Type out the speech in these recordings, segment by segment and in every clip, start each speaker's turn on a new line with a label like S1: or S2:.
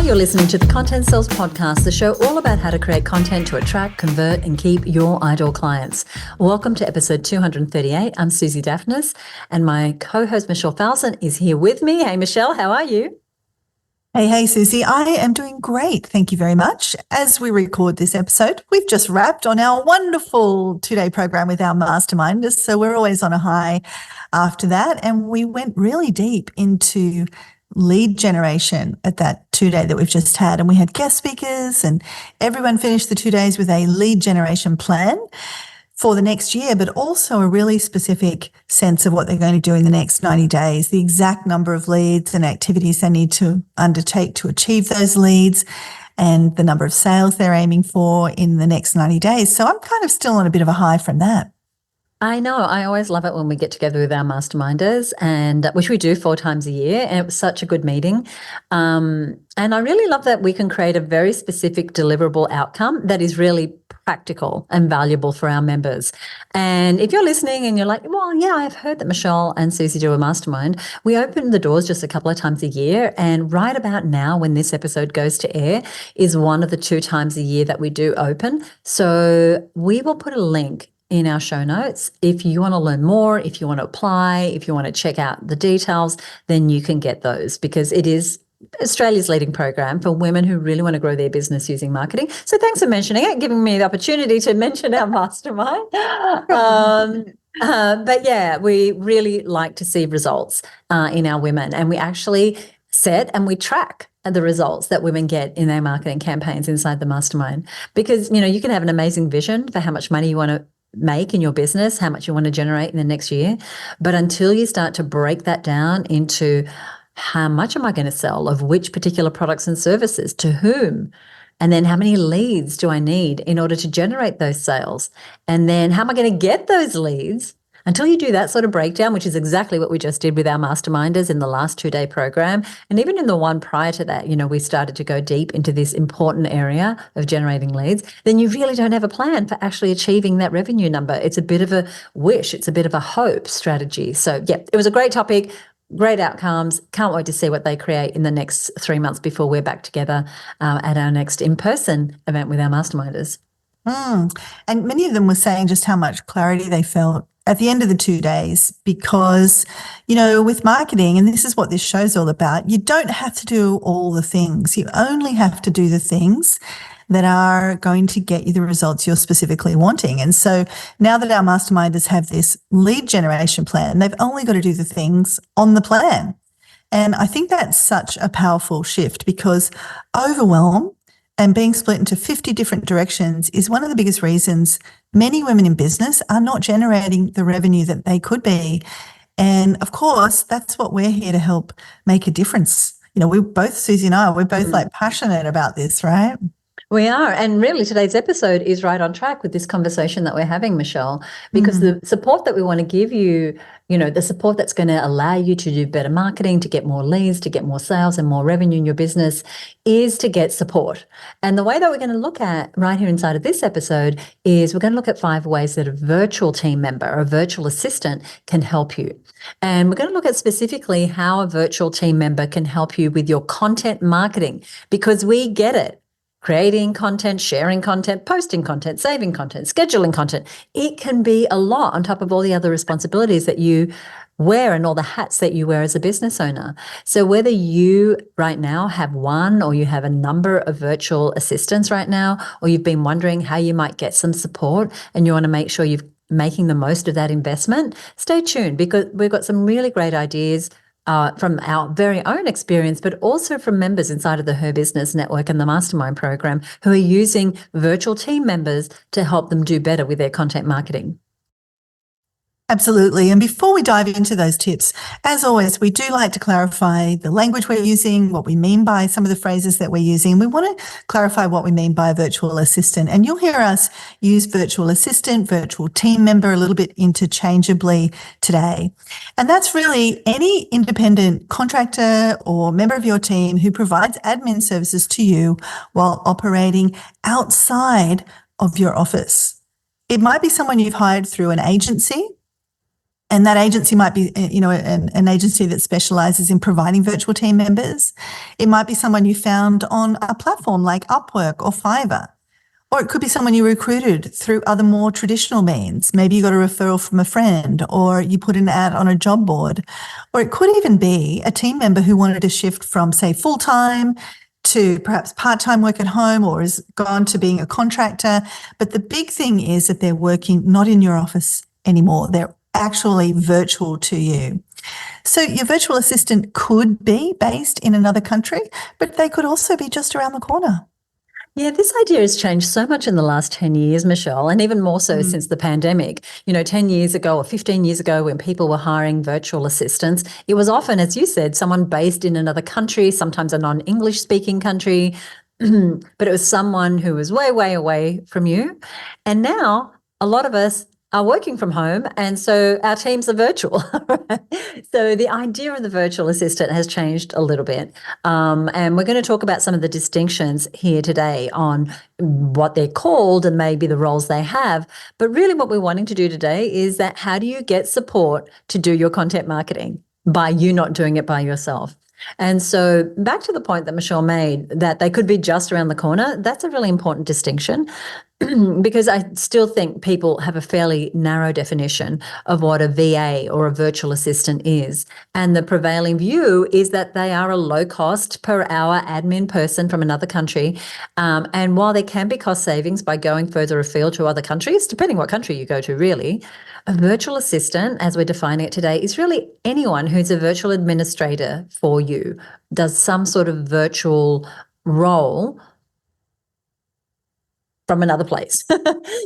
S1: you're listening to the Content Sells Podcast, the show all about how to create content to attract, convert, and keep your ideal clients. Welcome to episode 238. I'm Suzi Dafnis, and my co-host Michelle Falzon is here with me. Hey, Michelle, how are you?
S2: Hey, Suzi. I am doing great. Thank you very much. As we record this episode, we've just wrapped on our wonderful 2-day program with our masterminders. So we're always on a high after that. And we went really deep into lead generation at that 2-day that we've just had. And we had guest speakers and everyone finished the 2 days with a lead generation plan for the next year, but also a really specific sense of what they're going to do in the next 90 days, the exact number of leads and activities they need to undertake to achieve those leads, and the number of sales they're aiming for in the next 90 days. So I'm kind of still on a bit of a high from that.
S1: I know. I always love it when we get together with our masterminders, and which we do 4 times a year. And it was such a good meeting. And I really love that we can create a very specific deliverable outcome that is really practical and valuable for our members. And if you're listening and you're like, well, yeah, I've heard that Michelle and Suzi do a mastermind. We open the doors just a couple of times a year. And right about now, when this episode goes to air, is one of the 2 times a year that we do open. So we will put a link in our show notes. If you want to learn more, if you want to apply, if you want to check out the details, then you can get those, because it is Australia's leading program for women who really want to grow their business using marketing. So thanks for mentioning it, giving me the opportunity to mention our mastermind. But yeah, we really like to see results in our women, and we actually set and we track the results that women get in their marketing campaigns inside the mastermind, because you can have an amazing vision for how much money you want to make in your business, how much you want to generate in the next year. But until you start to break that down into how much am I going to sell of which particular products and services to whom, and then how many leads do I need in order to generate those sales, and then how am I going to get those leads, until you do that sort of breakdown, which is exactly what we just did with our masterminders in the last 2-day program. And even in the one prior to that, we started to go deep into this important area of generating leads. Then you really don't have a plan for actually achieving that revenue number. It's a bit of a wish. It's a bit of a hope strategy. So yeah, it was a great topic, great outcomes. Can't wait to see what they create in the next 3 months before we're back together at our next in-person event with our masterminders.
S2: And many of them were saying just how much clarity they felt at the end of the 2 days, because, with marketing, and this is what this show's all about, you don't have to do all the things. You only have to do the things that are going to get you the results you're specifically wanting. And so now that our masterminders have this lead generation plan, they've only got to do the things on the plan. And I think that's such a powerful shift, because overwhelm and being split into 50 different directions is one of the biggest reasons many women in business are not generating the revenue that they could be. And of course, that's what we're here to help make a difference. We both, Suzi and I, we're both passionate about this, right?
S1: We are. And really today's episode is right on track with this conversation that we're having, Michelle, because the support that we want to give you, the support that's going to allow you to do better marketing, to get more leads, to get more sales and more revenue in your business, is to get support. And the way that we're going to look at right here inside of this episode is we're going to look at 5 ways that a virtual team member or a virtual assistant can help you. And we're going to look at specifically how a virtual team member can help you with your content marketing, because we get it. Creating content, sharing content, posting content, saving content, scheduling content. It can be a lot on top of all the other responsibilities that you wear and all the hats that you wear as a business owner. So whether you right now have one, or you have a number of virtual assistants right now, or you've been wondering how you might get some support and you want to make sure you're making the most of that investment, stay tuned, because we've got some really great ideas from our very own experience, but also from members inside of the Her Business Network and the Mastermind program who are using virtual team members to help them do better with their content marketing.
S2: Absolutely. And before we dive into those tips, as always, we do like to clarify the language we're using, what we mean by some of the phrases that we're using. We want to clarify what we mean by a virtual assistant. And you'll hear us use virtual assistant, virtual team member a little bit interchangeably today. And that's really any independent contractor or member of your team who provides admin services to you while operating outside of your office. It might be someone you've hired through an agency, And that agency might be, an agency that specializes in providing virtual team members. It might be someone you found on a platform like Upwork or Fiverr. Or it could be someone you recruited through other more traditional means. Maybe you got a referral from a friend, or you put an ad on a job board. Or it could even be a team member who wanted to shift from, say, full-time to perhaps part-time work at home, or has gone to being a contractor. But the big thing is that they're working not in your office anymore. They're actually virtual to you. So your virtual assistant could be based in another country, but they could also be just around the corner.
S1: Yeah, this idea has changed so much in the last 10 years, Michelle, and even more so since the pandemic. 10 years ago or 15 years ago, when people were hiring virtual assistants, it was often, as you said, someone based in another country, sometimes a non-English speaking country, but it was someone who was way, way away from you. And now a lot of us are working from home, and so our teams are virtual. So the idea of the virtual assistant has changed a little bit. And we're going to talk about some of the distinctions here today on what they're called and maybe the roles they have. But really what we're wanting to do today is that how do you get support to do your content marketing by you not doing it by yourself? And so back to the point that Michelle made, that they could be just around the corner, that's a really important distinction. Because I still think people have a fairly narrow definition of what a VA or a virtual assistant is. And the prevailing view is that they are a low-cost per-hour admin person from another country. And while there can be cost savings by going further afield to other countries, depending what country you go to, really, a virtual assistant, as we're defining it today, is really anyone who's a virtual administrator for you, does some sort of virtual role from another place.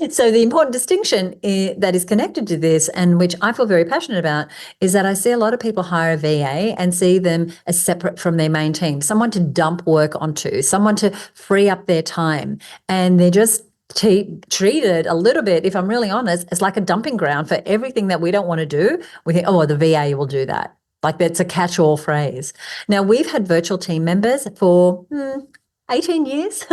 S1: So the important distinction that is connected to this, and which I feel very passionate about, is that I see a lot of people hire a VA and see them as separate from their main team, someone to dump work onto, someone to free up their time. And they're just treated a little bit, if I'm really honest, as like a dumping ground for everything that we don't want to do. We think, oh, the VA will do that. Like that's a catch-all phrase. Now, we've had virtual team members for 18 years.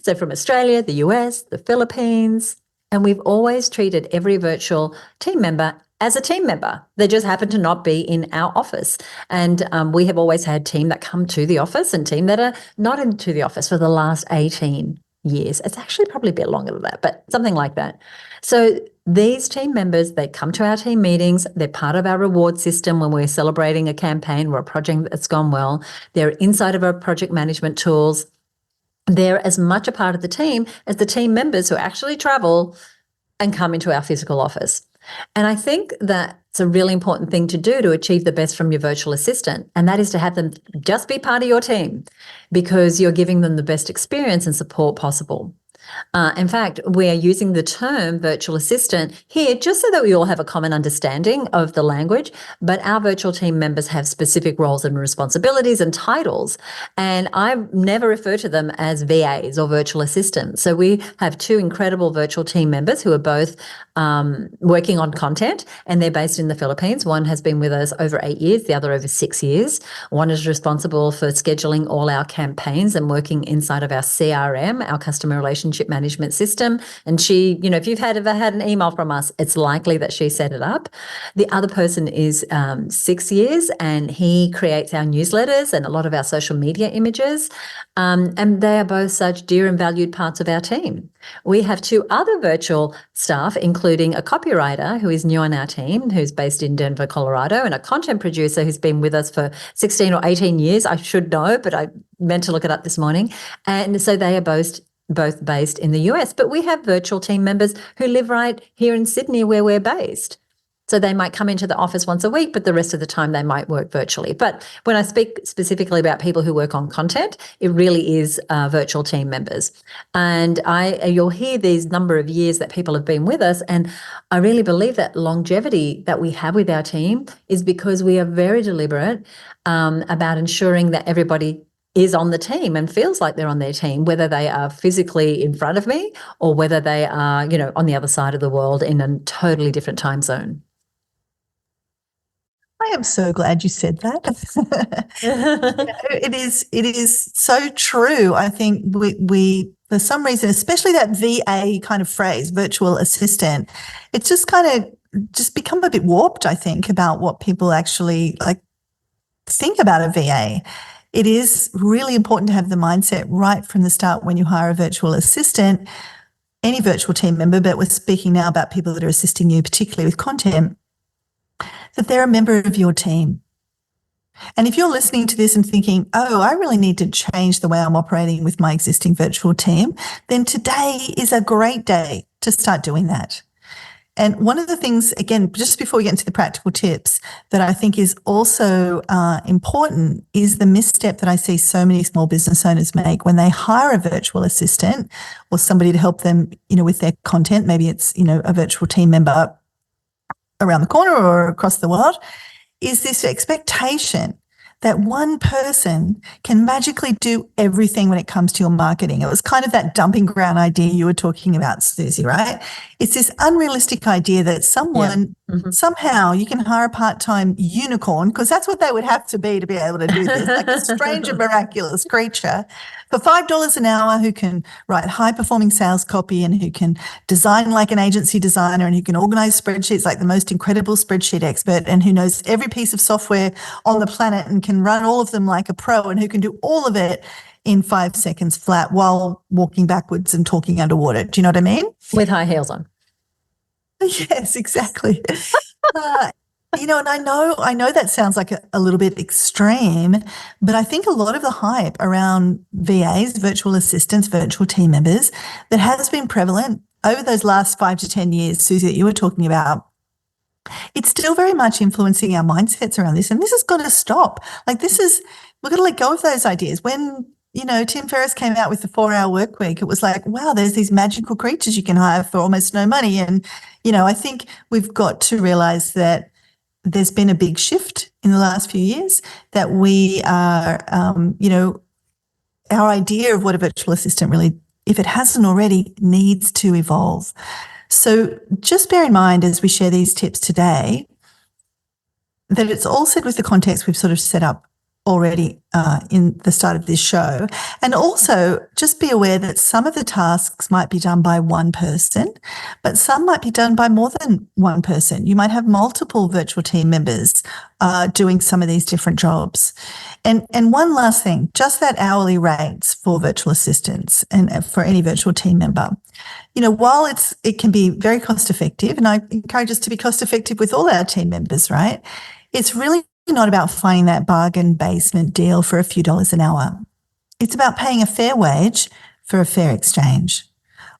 S1: So from Australia, the US, the Philippines, and we've always treated every virtual team member as a team member. They just happen to not be in our office. And we have always had team that come to the office and team that are not into the office for the last 18 years. It's actually probably a bit longer than that, but something like that. So these team members, they come to our team meetings. They're part of our reward system when we're celebrating a campaign or a project that's gone well. They're inside of our project management tools. They're as much a part of the team as the team members who actually travel and come into our physical office. And I think that's a really important thing to do to achieve the best from your virtual assistant, and that is to have them just be part of your team because you're giving them the best experience and support possible. In fact, we are using the term virtual assistant here just so that we all have a common understanding of the language, but our virtual team members have specific roles and responsibilities and titles, and I never refer to them as VAs or virtual assistants. So we have two incredible virtual team members who are both working on content, and they're based in the Philippines. One has been with us over 8 years, the other over 6 years. One is responsible for scheduling all our campaigns and working inside of our CRM, our customer relationship management system. And she, if you've ever had an email from us, it's likely that she set it up. The other person is 6 years, and he creates our newsletters and a lot of our social media images. And they are both such dear and valued parts of our team. We have two other virtual staff, including a copywriter who is new on our team, who's based in Denver, Colorado, and a content producer who's been with us for 16 or 18 years. I should know, but I meant to look it up this morning. And so they are both based in the US, but we have virtual team members who live right here in Sydney where we're based. So they might come into the office once a week, but the rest of the time they might work virtually. But when I speak specifically about people who work on content, it really is virtual team members. And you'll hear these number of years that people have been with us. And I really believe that longevity that we have with our team is because we are very deliberate about ensuring that everybody is on the team and feels like they're on their team, whether they are physically in front of me or whether they are, on the other side of the world in a totally different time zone.
S2: I am so glad you said that. It is so true. I think we for some reason, especially that VA kind of phrase, virtual assistant, it's just kind of just become a bit warped, I think, about what people actually think about a VA. It is really important to have the mindset right from the start when you hire a virtual assistant, any virtual team member, but we're speaking now about people that are assisting you, particularly with content, that they're a member of your team. And if you're listening to this and thinking, oh, I really need to change the way I'm operating with my existing virtual team, then today is a great day to start doing that. And one of the things, again, just before we get into the practical tips, that I think is also important is the misstep that I see so many small business owners make when they hire a virtual assistant or somebody to help them, with their content. Maybe it's, a virtual team member around the corner or across the world, is this expectation that one person can magically do everything when it comes to your marketing. It was kind of that dumping ground idea you were talking about, Suzi, right? It's this unrealistic idea that someone, somehow you can hire a part-time unicorn, because that's what they would have to be able to do this, like a strange and miraculous creature, for $5 an hour, who can write high-performing sales copy and who can design like an agency designer and who can organize spreadsheets like the most incredible spreadsheet expert and who knows every piece of software on the planet and can run all of them like a pro and who can do all of it in 5 seconds flat while walking backwards and talking underwater. Do you know what I mean?
S1: With high heels on.
S2: Yes, exactly. And I know that sounds like a little bit extreme, but I think a lot of the hype around VAs, virtual assistants, virtual team members, that has been prevalent over those last 5 to 10 years, Suzi, that you were talking about, it's still very much influencing our mindsets around this. And this has got to stop. We've got to let go of those ideas. When, Tim Ferriss came out with the 4-hour work week, it was like, wow, there's these magical creatures you can hire for almost no money. And, I think we've got to realize that there's been a big shift in the last few years, that we are, our idea of what a virtual assistant really, if it hasn't already, needs to evolve. So just bear in mind as we share these tips today that it's all said with the context we've sort of set up already in the start of this show. And also just be aware that some of the tasks might be done by one person, but some might be done by more than one person. You might have multiple virtual team members doing some of these different jobs. And one last thing, just that hourly rates for virtual assistants and for any virtual team member. While it can be very cost effective, and I encourage us to be cost effective with all our team members, right? It's really not about finding that bargain basement deal for a few dollars an hour. It's about paying a fair wage for a fair exchange.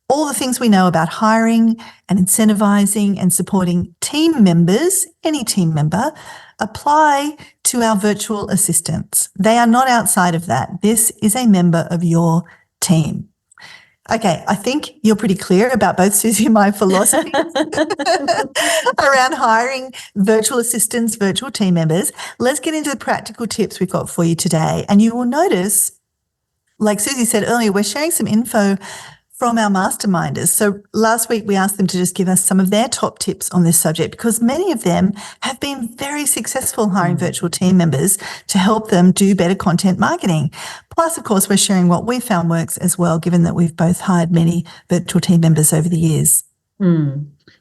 S2: All the things we know about hiring and incentivizing and supporting team members, any team member, apply to our virtual assistants. They are not outside of that. This is a member of your team. Okay, I think you're pretty clear about both Suzi and my philosophy around hiring virtual assistants, virtual team members. Let's get into the practical tips we've got for you today. And you will notice, like Suzi said earlier, we're sharing some info from our masterminders. So last week we asked them to just give us some of their top tips on this subject, because many of them have been very successful hiring virtual team members to help them do better content marketing. Plus, of course, we're sharing what we found works as well, given that we've both hired many virtual team members over the years.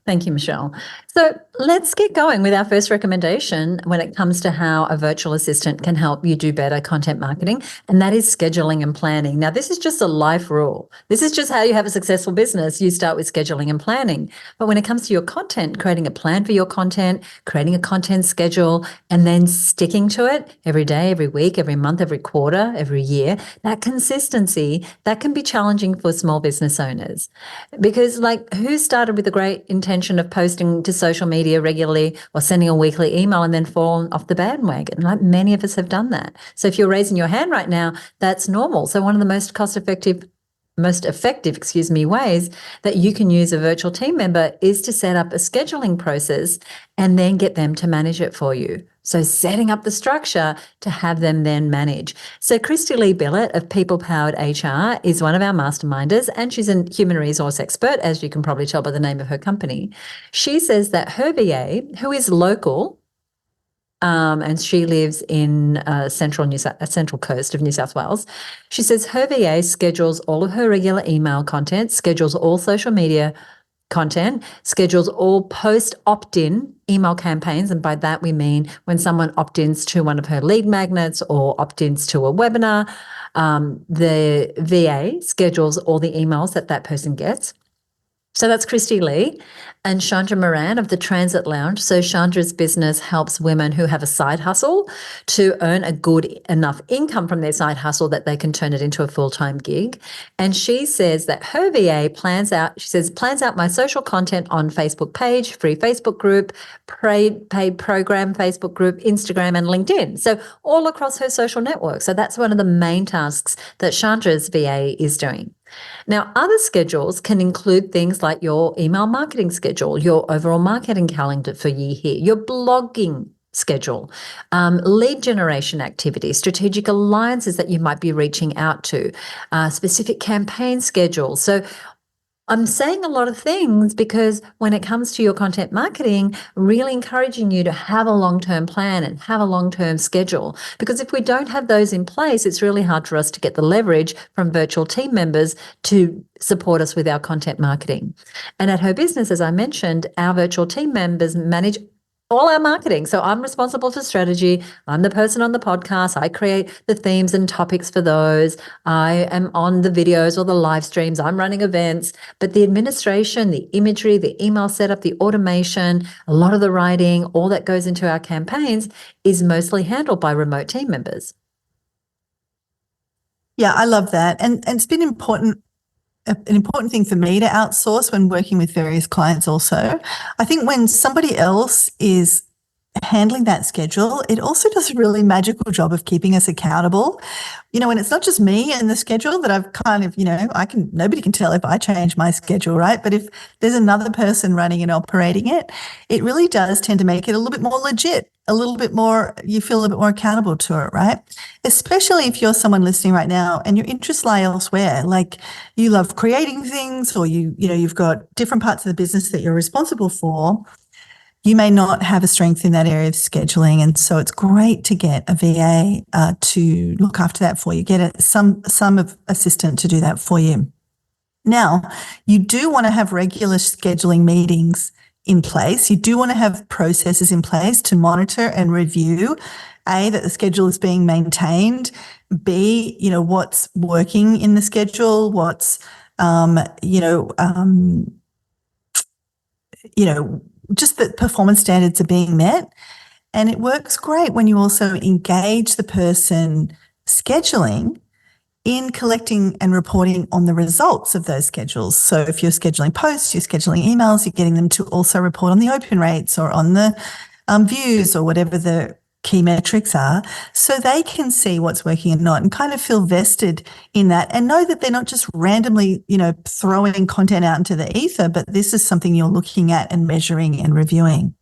S1: Thank you, Michelle. So let's get going with our first recommendation when it comes to how a virtual assistant can help you do better content marketing, and that is scheduling and planning. Now, this is just a life rule. This is just how you have a successful business. You start with scheduling and planning. But when it comes to your content, creating a plan for your content, creating a content schedule, and then sticking to it every day, every week, every month, every quarter, every year, that consistency, that can be challenging for small business owners. Because who started with the great intention of posting to social media regularly or sending a weekly email and then fallen off the bandwagon? Many of us have done that. So if you're raising your hand right now, that's normal. So one of the most effective ways that you can use a virtual team member is to set up a scheduling process and then get them to manage it for you. So setting up the structure to have them then manage. So Christy Lee Billett of People Powered HR is one of our masterminders, and she's a human resource expert, as you can probably tell by the name of her company. She says that her VA, who is local, and she lives in central coast of New South Wales. She says her VA schedules all of her regular email content, schedules all social media content, schedules all post opt-in email campaigns. And by that, we mean when someone opt-ins to one of her lead magnets or opt-ins to a webinar, the VA schedules all the emails that person gets. So that's Christy Lee and Chandra Moran of the Transit Lounge. So Chandra's business helps women who have a side hustle to earn a good enough income from their side hustle that they can turn it into a full-time gig. And she says that her VA plans out my social content on Facebook page, free Facebook group, paid program Facebook group, Instagram and LinkedIn. So all across her social network. So that's one of the main tasks that Chandra's VA is doing. Now, other schedules can include things like your email marketing schedule, your overall marketing calendar for year here, your blogging schedule, lead generation activities, strategic alliances that you might be reaching out to, specific campaign schedules. So I'm saying a lot of things because when it comes to your content marketing, really encouraging you to have a long-term plan and have a long-term schedule. Because if we don't have those in place, it's really hard for us to get the leverage from virtual team members to support us with our content marketing. And at her business, as I mentioned, our virtual team members manage all our marketing. So I'm responsible for strategy. I'm the person on the podcast. I create the themes and topics for those. I am on the videos or the live streams. I'm running events. But the administration, the imagery, the email setup, the automation, a lot of the writing, all that goes into our campaigns is mostly handled by remote team members.
S2: Yeah, I love that. And it's been an important thing for me to outsource when working with various clients also. I think when somebody else is handling that schedule, it also does a really magical job of keeping us accountable. And it's not just me and the schedule that I've kind of, nobody can tell if I change my schedule, right? But if there's another person running and operating it, it really does tend to make it a little bit more legit, a little bit more, you feel a bit more accountable to it, right? Especially if you're someone listening right now and your interests lie elsewhere, like you love creating things or you've got different parts of the business that you're responsible for. You may not have a strength in that area of scheduling. And so it's great to get a VA to look after that for you, get some assistant to do that for you. Now, you do want to have regular scheduling meetings in place. You do want to have processes in place to monitor and review, A, that the schedule is being maintained, B, what's working in the schedule, what's, just that performance standards are being met. And it works great when you also engage the person scheduling in collecting and reporting on the results of those schedules. So if you're scheduling posts, you're scheduling emails, you're getting them to also report on the open rates or on the views or whatever the key metrics are, so they can see what's working and not and kind of feel vested in that and know that they're not just randomly, throwing content out into the ether, but this is something you're looking at and measuring and reviewing.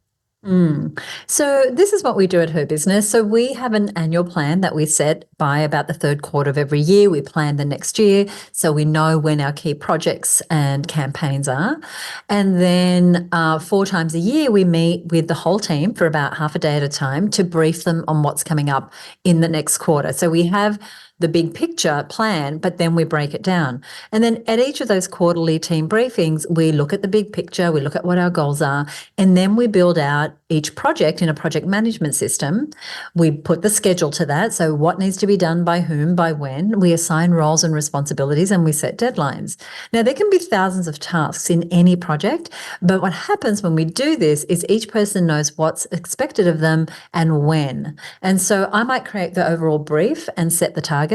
S1: So this is what we do at Her Business. So we have an annual plan that we set by about the third quarter of every year. We plan the next year so we know when our key projects and campaigns are. And then 4 times a year, we meet with the whole team for about half a day at a time to brief them on what's coming up in the next quarter. So we have the big picture plan, but then we break it down. And then at each of those quarterly team briefings, we look at the big picture, we look at what our goals are, and then we build out each project in a project management system. We put the schedule to that. So what needs to be done by whom, by when. We assign roles and responsibilities and we set deadlines. Now, there can be thousands of tasks in any project, but what happens when we do this is each person knows what's expected of them and when. And so I might create the overall brief and set the target.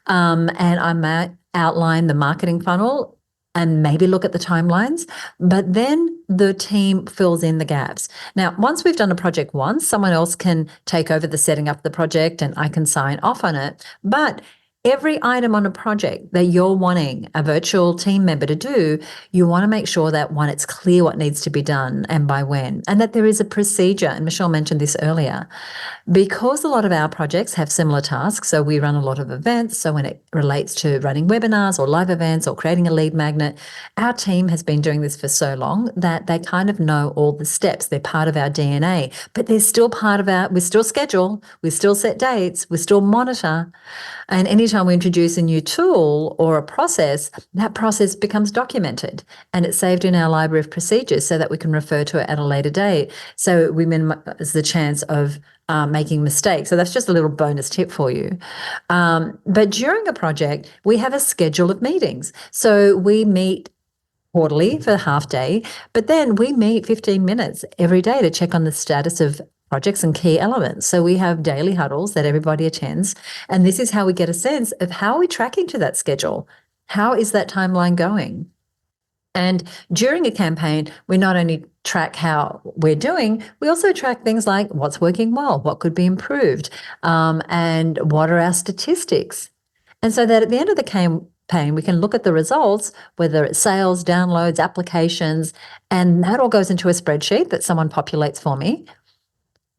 S1: And I might outline the marketing funnel and maybe look at the timelines, but then the team fills in the gaps. Now, once we've done a project once, someone else can take over the setting up the project and I can sign off on it. But every item on a project that you're wanting a virtual team member to do, you want to make sure that, one, it's clear what needs to be done and by when, and that there is a procedure. And Michelle mentioned this earlier. Because a lot of our projects have similar tasks, so we run a lot of events, so when it relates to running webinars or live events or creating a lead magnet, our team has been doing this for so long that they kind of know all the steps. They're part of our DNA, but they're still part of we still schedule, we still set dates, we still monitor. And anytime time we introduce a new tool or a process, that process becomes documented and it's saved in our library of procedures so that we can refer to it at a later date. So we minimize the chance of making mistakes. So that's just a little bonus tip for you. But during a project, we have a schedule of meetings. So we meet quarterly for a half day, but then we meet 15 minutes every day to check on the status of projects and key elements. So we have daily huddles that everybody attends. And this is how we get a sense of how are we tracking to that schedule? How is that timeline going? And during a campaign, we not only track how we're doing, we also track things like what's working well, what could be improved, and what are our statistics. And so that at the end of the campaign, we can look at the results, whether it's sales, downloads, applications, and that all goes into a spreadsheet that someone populates for me.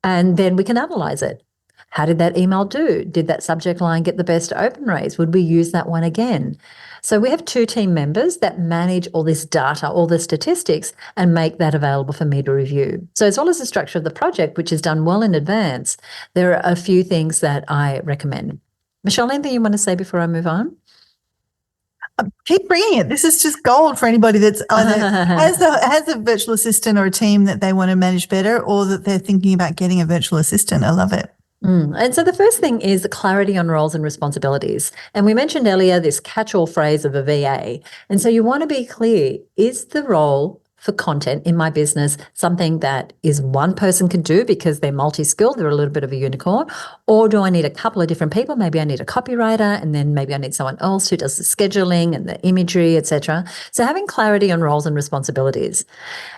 S1: And then we can analyze it. How did that email do? Did that subject line get the best open rates? Would we use that one again? So we have 2 team members that manage all this data, all the statistics, and make that available for me to review. So as well as the structure of the project, which is done well in advance, there are a few things that I recommend. Michelle, anything you want to say before I move on?
S2: Keep bringing it. This is just gold for anybody that's either has a virtual assistant or a team that they want to manage better, or that they're thinking about getting a virtual assistant. I love it.
S1: And so the first thing is clarity on roles and responsibilities. And we mentioned earlier this catch-all phrase of a VA. And so you want to be clear, is the role for content in my business something that is one person can do because they're multi-skilled, they're a little bit of a unicorn, or do I need a couple of different people? Maybe I need a copywriter, and then maybe I need someone else who does the scheduling and the imagery, etc. So having clarity on roles and responsibilities.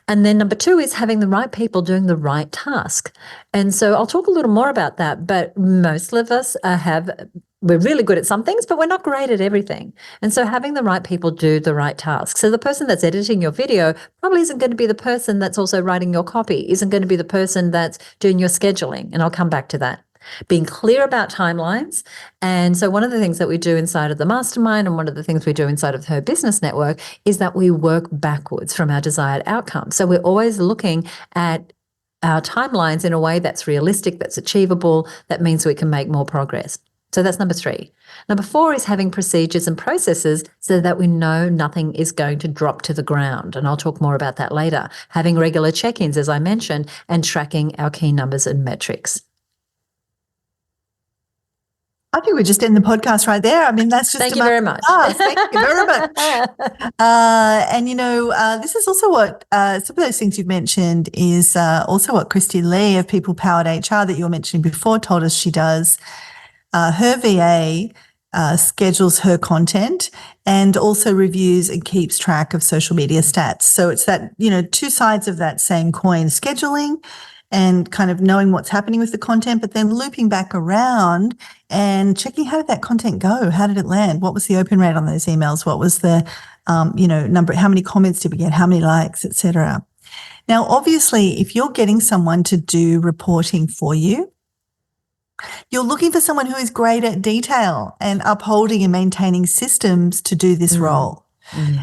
S1: And then number 2 is having the right people doing the right task. And so I'll talk a little more about that, but most of us we're really good at some things, but we're not great at everything. And so having the right people do the right tasks. So the person that's editing your video probably isn't going to be the person that's also writing your copy, isn't going to be the person that's doing your scheduling. And I'll come back to that. Being clear about timelines. And so one of the things that we do inside of the mastermind, and one of the things we do inside of her business network, is that we work backwards from our desired outcome. So we're always looking at our timelines in a way that's realistic, that's achievable, that means we can make more progress. So that's number 3. Number 4 is having procedures and processes so that we know nothing is going to drop to the ground. And I'll talk more about that later. Having regular check-ins, as I mentioned, and tracking our key numbers and metrics.
S2: I think we just end the podcast right there. I mean, that's just
S1: Thank you very much.
S2: Thank you very much. And this is also what some of those things you've mentioned is also what Christy Lee of People Powered HR that you were mentioning before told us she does. Her VA schedules her content and also reviews and keeps track of social media stats. So it's that, 2 sides of that same coin, scheduling and kind of knowing what's happening with the content, but then looping back around and checking how did that content go? How did it land? What was the open rate on those emails? What was the, number, how many comments did we get? How many likes, etc. Now, obviously, if you're getting someone to do reporting for you, you're looking for someone who is great at detail and upholding and maintaining systems to do this role.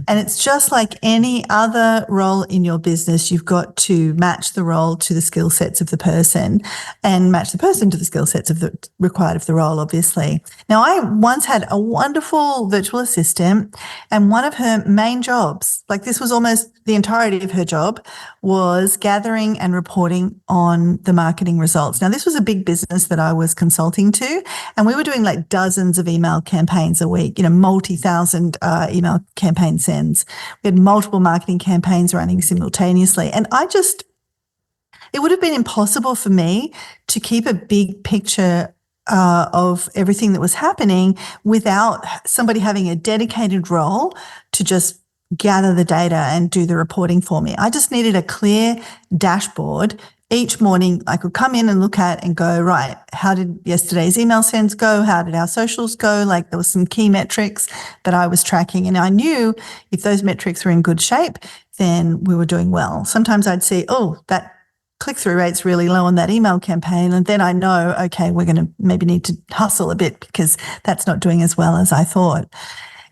S2: And it's just like any other role in your business. You've got to match the role to the skill sets of the person and match the person to the skill sets of the required of the role, obviously. Now, I once had a wonderful virtual assistant, and one of her main jobs, like this was almost the entirety of her job, was gathering and reporting on the marketing results. Now, this was a big business that I was consulting to, and we were doing like dozens of email campaigns a week, multi-thousand email campaign sends. We had multiple marketing campaigns running simultaneously. And it would have been impossible for me to keep a big picture of everything that was happening without somebody having a dedicated role to just gather the data and do the reporting for me. I just needed a clear dashboard. Each morning I could come in and look at and go, right, how did yesterday's email sends go? How did our socials go? Like there were some key metrics that I was tracking, and I knew if those metrics were in good shape, then we were doing well. Sometimes I'd see, that click-through rate's really low on that email campaign, and then I know, okay, we're going to maybe need to hustle a bit because that's not doing as well as I thought.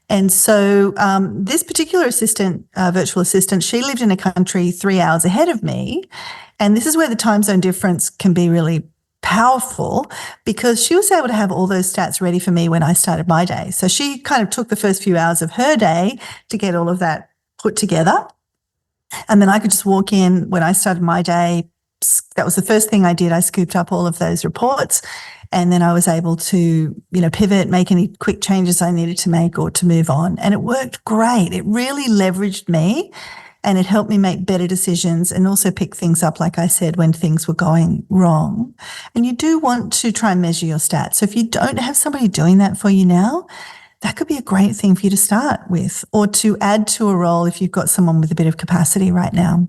S2: And so this particular virtual assistant, she lived in a country 3 hours ahead of me. And this is where the time zone difference can be really powerful because she was able to have all those stats ready for me when I started my day. So she kind of took the first few hours of her day to get all of that put together. And then I could just walk in when I started my day. That was the first thing I did. I scooped up all of those reports, and then I was able to, pivot, make any quick changes I needed to make or to move on. And it worked great. It really leveraged me, and it helped me make better decisions and also pick things up, like I said, when things were going wrong. And you do want to try and measure your stats. So if you don't have somebody doing that for you now, that could be a great thing for you to start with, or to add to a role if you've got someone with a bit of capacity right now.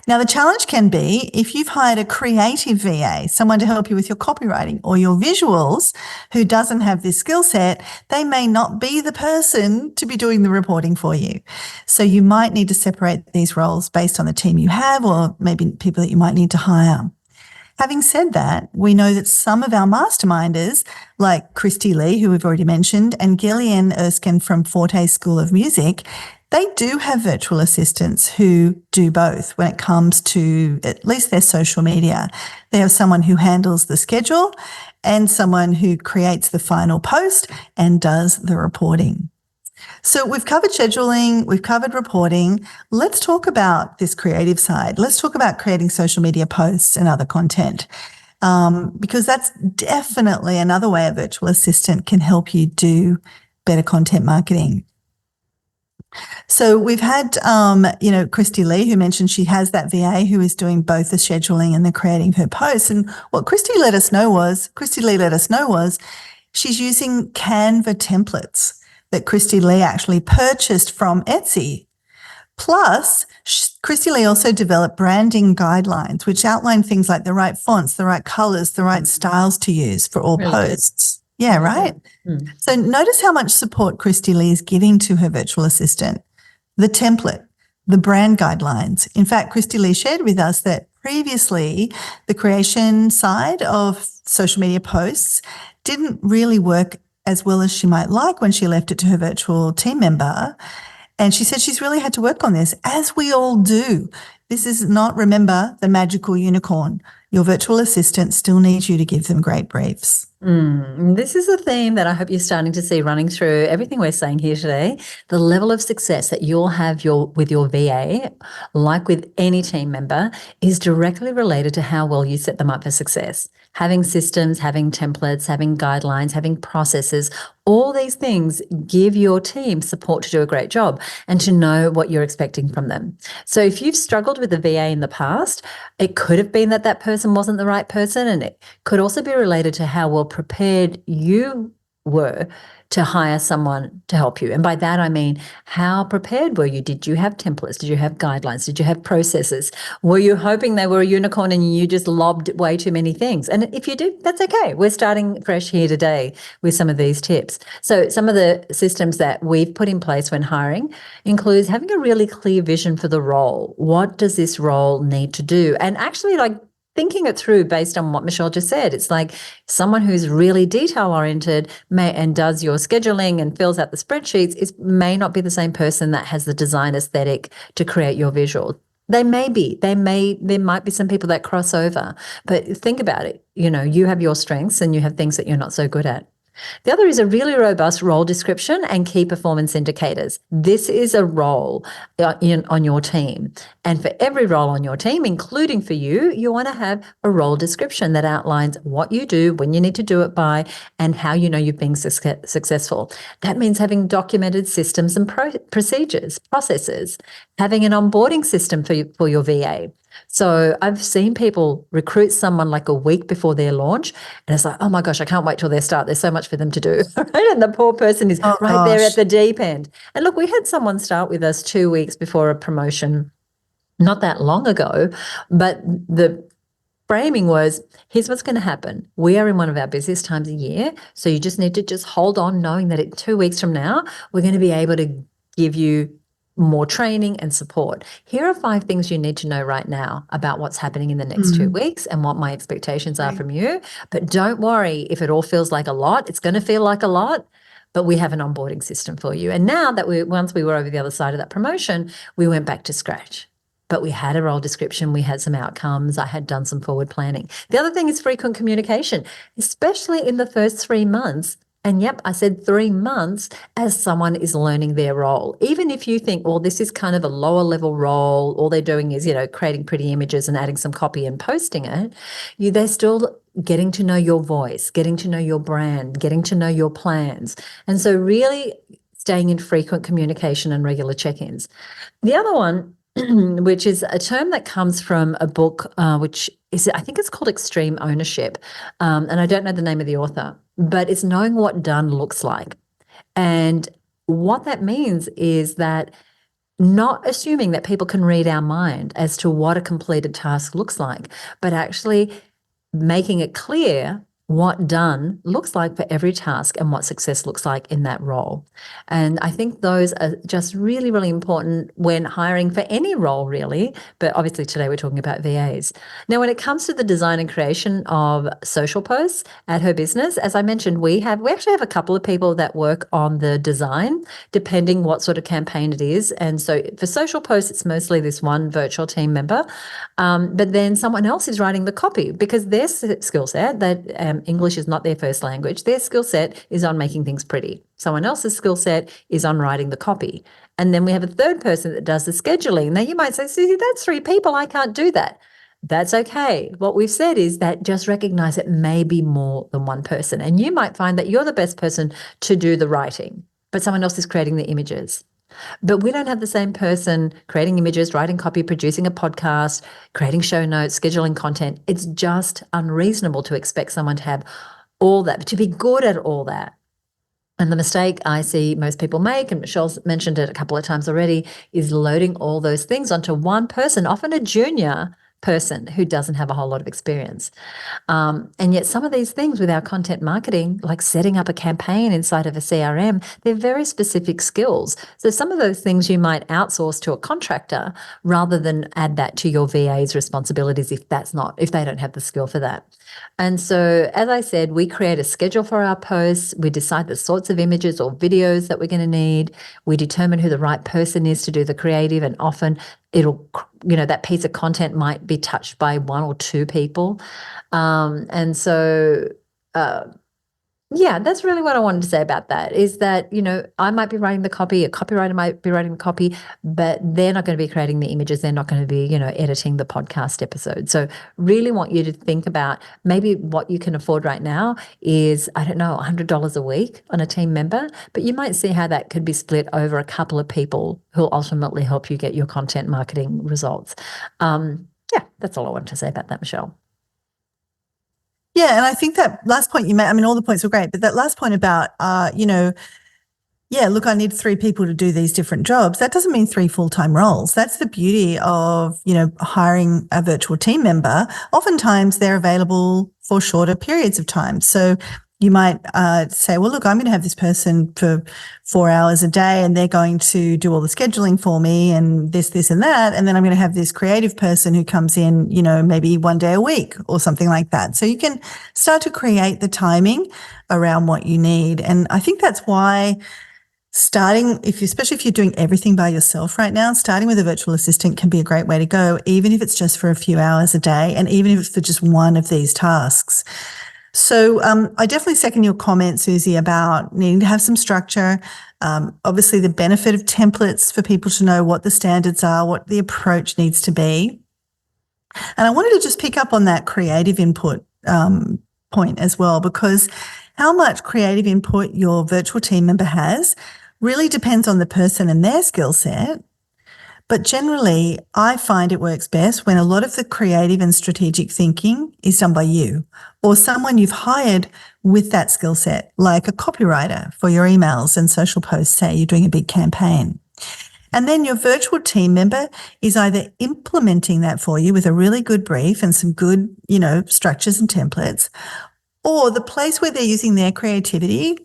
S2: Now, the challenge can be if you've hired a creative VA, someone to help you with your copywriting or your visuals, who doesn't have this skill set, they may not be the person to be doing the reporting for you. So you might need to separate these roles based on the team you have, or maybe people that you might need to hire. Having said that, we know that some of our masterminders, like Christy Lee, who we've already mentioned, and Gillian Erskine from Forte School of Music, they do have virtual assistants who do both when it comes to at least their social media. They have someone who handles the schedule and someone who creates the final post and does the reporting. So we've covered scheduling, we've covered reporting. Let's talk about this creative side. Let's talk about creating social media posts and other content, because that's definitely another way a virtual assistant can help you do better content marketing. So we've had, Christy Lee, who mentioned she has that VA who is doing both the scheduling and the creating her posts. And what Christy Lee let us know was she's using Canva templates that Christy Lee actually purchased from Etsy. Plus, Christy Lee also developed branding guidelines, which outline things like the right fonts, the right colors, the right styles to use for all posts. Yeah, right? Mm. So notice how much support Christy Lee is giving to her virtual assistant, the template, the brand guidelines. In fact, Christy Lee shared with us that previously the creation side of social media posts didn't really work as well as she might like when she left it to her virtual team member. And she said she's really had to work on this, as we all do. This is not, remember, the magical unicorn. Your virtual assistant still needs you to give them great briefs.
S1: This is a theme that I hope you're starting to see running through everything we're saying here today. The level of success that you'll have with your VA, like with any team member, is directly related to how well you set them up for success. Having systems, having templates, having guidelines, having processes, all these things give your team support to do a great job and to know what you're expecting from them. So if you've struggled with a VA in the past, it could have been that person wasn't the right person, and it could also be related to how well prepared you were to hire someone to help you. And by that, I mean, how prepared were you? Did you have templates? Did you have guidelines? Did you have processes? Were you hoping they were a unicorn and you just lobbed way too many things? And if you did, that's okay. We're starting fresh here today with some of these tips. So some of the systems that we've put in place when hiring includes having a really clear vision for the role. What does this role need to do? And actually, thinking it through based on what Michelle just said. It's like someone who's really detail-oriented and does your scheduling and fills out the spreadsheets may not be the same person that has the design aesthetic to create your visual. They may be. There might be some people that cross over. But think about it. You have your strengths and you have things that you're not so good at. The other is a really robust role description and key performance indicators. This is a role on your team. And for every role on your team, including for you, you want to have a role description that outlines what you do, when you need to do it by, and how you know you're being successful. That means having documented systems and procedures, processes, having an onboarding system for your VA. So I've seen people recruit someone like a week before their launch, and it's like, oh my gosh, I can't wait till they start. There's so much for them to do, right? And the poor person is there at the deep end. And look, we had someone start with us 2 weeks before a promotion, not that long ago, but the framing was, here's what's going to happen. We are in one of our busiest times a year, so you just need to just hold on, knowing that in 2 weeks from now, we're going to be able to give you more training and support. Here are 5 things you need to know right now about what's happening in the next 2 weeks and what my expectations are from you. But don't worry if it all feels like a lot. It's going to feel like a lot, but we have an onboarding system for you. And now that once we were over the other side of that promotion, we went back to scratch. but we had a role description, we had some outcomes, I had done some forward planning. The other thing is frequent communication, especially in the first 3 months. And yep, I said 3 months as someone is learning their role. Even if you think, well, this is kind of a lower level role, all they're doing is, creating pretty images and adding some copy and posting it, they're still getting to know your voice, getting to know your brand, getting to know your plans. And so really staying in frequent communication and regular check-ins. The other one, which is a term that comes from a book, which is, I think it's called Extreme Ownership. And I don't know the name of the author, but it's knowing what done looks like. And what that means is that not assuming that people can read our mind as to what a completed task looks like, but actually making it clear what done looks like for every task and what success looks like in that role. And I think those are just really, really important when hiring for any role, really. But obviously today we're talking about VAs. Now, when it comes to the design and creation of social posts at her business, as I mentioned, we actually have a couple of people that work on the design, depending what sort of campaign it is. And so for social posts, it's mostly this one virtual team member. But then someone else is writing the copy because their skill set, that English is not their first language, their skill set is on making things pretty. Someone else's skill set is on writing the copy. And then we have a third person that does the scheduling. Now you might say, Suzi, that's 3 people. I can't do that. That's okay. What we've said is that just recognize it may be more than one person. And you might find that you're the best person to do the writing, but someone else is creating the images. But we don't have the same person creating images, writing copy, producing a podcast, creating show notes, scheduling content. It's just unreasonable to expect someone to have all that, to be good at all that. And the mistake I see most people make, and Michelle's mentioned it a couple of times already, is loading all those things onto one person, often a junior person who doesn't have a whole lot of experience. And yet some of these things with our content marketing, like setting up a campaign inside of a CRM, they're very specific skills. So some of those things you might outsource to a contractor rather than add that to your VA's responsibilities if they don't have the skill for that. And so, as I said, we create a schedule for our posts. We decide the sorts of images or videos that we're going to need. We determine who the right person is to do the creative, and often that piece of content might be touched by 1 or 2 people. And so, that's really what I wanted to say about that, is that, I might be writing the copy, a copywriter might be writing the copy, but they're not going to be creating the images. They're not going to be, editing the podcast episode. So really want you to think about maybe what you can afford right now is, I don't know, $100 a week on a team member, but you might see how that could be split over a couple of people who will ultimately help you get your content marketing results. That's all I wanted to say about that, Michelle.
S2: Yeah, and I think that last point you made, all the points were great, but that last point about, look, I need 3 people to do these different jobs. That doesn't mean 3 full-time roles. That's the beauty of, hiring a virtual team member. Oftentimes they're available for shorter periods of time. So you might say, well, look, I'm going to have this person for 4 hours a day and they're going to do all the scheduling for me and this, and that. And then I'm going to have this creative person who comes in, maybe 1 day a week or something like that. So you can start to create the timing around what you need. And I think that's why especially if you're doing everything by yourself right now, starting with a virtual assistant can be a great way to go, even if it's just for a few hours a day and even if it's for just one of these tasks. So I definitely second your comment, Suzi, about needing to have some structure. Obviously, the benefit of templates for people to know what the standards are, what the approach needs to be. And I wanted to just pick up on that creative input point as well, because how much creative input your virtual team member has really depends on the person and their skill set. But generally, I find it works best when a lot of the creative and strategic thinking is done by you or someone you've hired with that skill set, like a copywriter for your emails and social posts, say you're doing a big campaign. And then your virtual team member is either implementing that for you with a really good brief and some good, structures and templates, or the place where they're using their creativity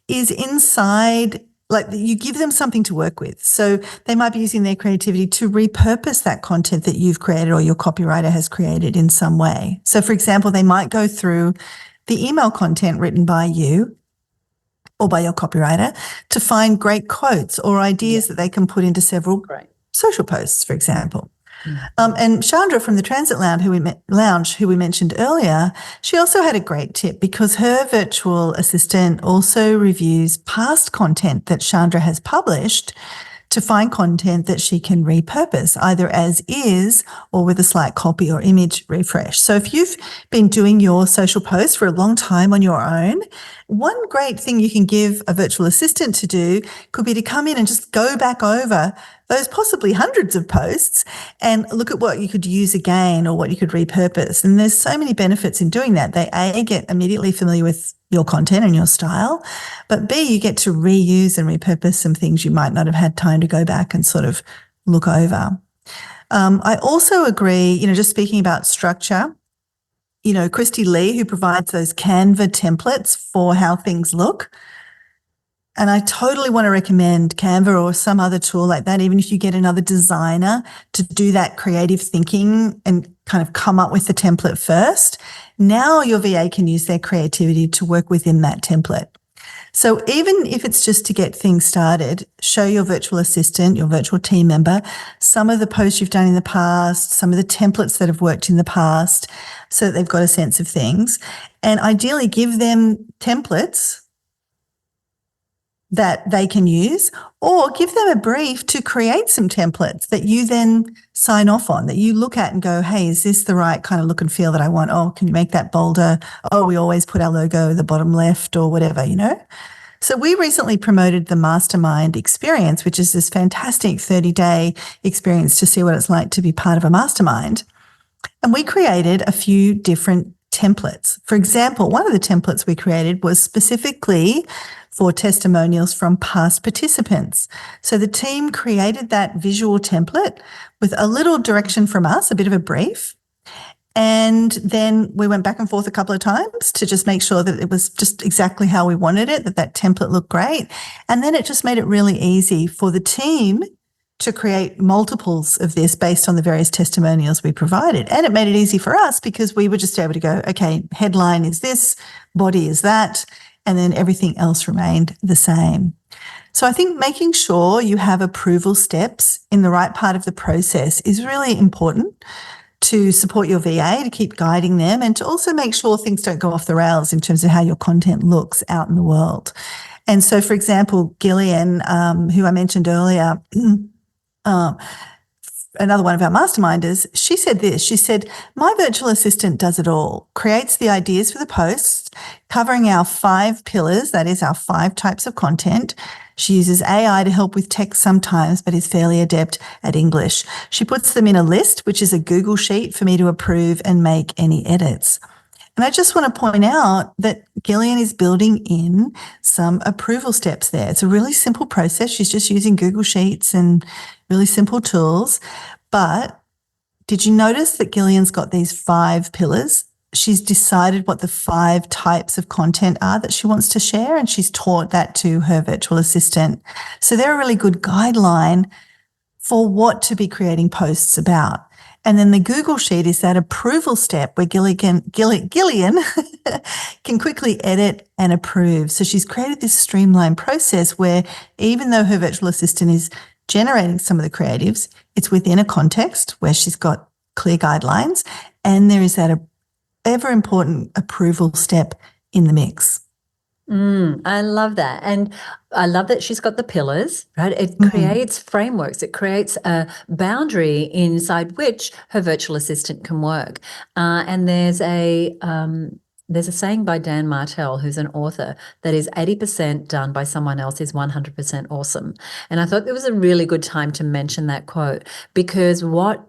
S2: is inside. Like you give them something to work with. So they might be using their creativity to repurpose that content that you've created or your copywriter has created in some way. So for example, they might go through the email content written by you or by your copywriter to find great quotes or ideas that they can put into several social posts, for example. And Chandra from the Transit Lounge, who we mentioned earlier, she also had a great tip because her virtual assistant also reviews past content that Chandra has published to find content that she can repurpose either as is or with a slight copy or image refresh. So if you've been doing your social posts for a long time on your own, one great thing you can give a virtual assistant to do could be to come in and just go back over those possibly hundreds of posts and look at what you could use again or what you could repurpose. And there's so many benefits in doing that. They get immediately familiar with your content and your style, but B, you get to reuse and repurpose some things you might not have had time to go back and sort of look over. I also agree, just speaking about structure, Christy Lee, who provides those Canva templates for how things look. And I totally want to recommend Canva or some other tool like that, even if you get another designer to do that creative thinking and kind of come up with the template first. Now your VA can use their creativity to work within that template. So even if it's just to get things started, show your virtual assistant, your virtual team member, some of the posts you've done in the past, some of the templates that have worked in the past, so that they've got a sense of things. And ideally give them templates that they can use, or give them a brief to create some templates that you then sign off on, that you look at and go, hey, is this the right kind of look and feel that I want? Oh, can you make that bolder? Oh, we always put our logo at the bottom left or whatever, So we recently promoted the Mastermind experience, which is this fantastic 30-day experience to see what it's like to be part of a mastermind. And we created a few different templates. For example, one of the templates we created was specifically for testimonials from past participants. So the team created that visual template with a little direction from us, a bit of a brief. And then we went back and forth a couple of times to just make sure that it was just exactly how we wanted it, that template looked great. And then it just made it really easy for the team to create multiples of this based on the various testimonials we provided. And it made it easy for us because we were just able to go, okay, headline is this, body is that, and then everything else remained the same. So I think making sure you have approval steps in the right part of the process is really important to support your VA, to keep guiding them, and to also make sure things don't go off the rails in terms of how your content looks out in the world. And so, for example, Gillian, who I mentioned earlier, another one of our masterminders, she said this. She said, my virtual assistant does it all, creates the ideas for the posts, covering our 5 pillars, that is our 5 types of content. She uses AI to help with text sometimes, but is fairly adept at English. She puts them in a list, which is a Google sheet for me to approve and make any edits. And I just want to point out that Gillian is building in some approval steps there. It's a really simple process. She's just using Google Sheets and really simple tools. But did you notice that Gillian's got these 5 pillars? She's decided what the 5 types of content are that she wants to share, and she's taught that to her virtual assistant. So they're a really good guideline for what to be creating posts about. And then the Google Sheet is that approval step where Gillian can quickly edit and approve. So she's created this streamlined process where even though her virtual assistant is generating some of the creatives, it's within a context where she's got clear guidelines, and there is that ever important approval step in the mix.
S1: I love that. And I love that she's got the pillars, right? It creates frameworks. It creates a boundary inside which her virtual assistant can work. And there's a saying by Dan Martell, who's an author, that is 80% done by someone else is 100% awesome. And I thought it was a really good time to mention that quote, because what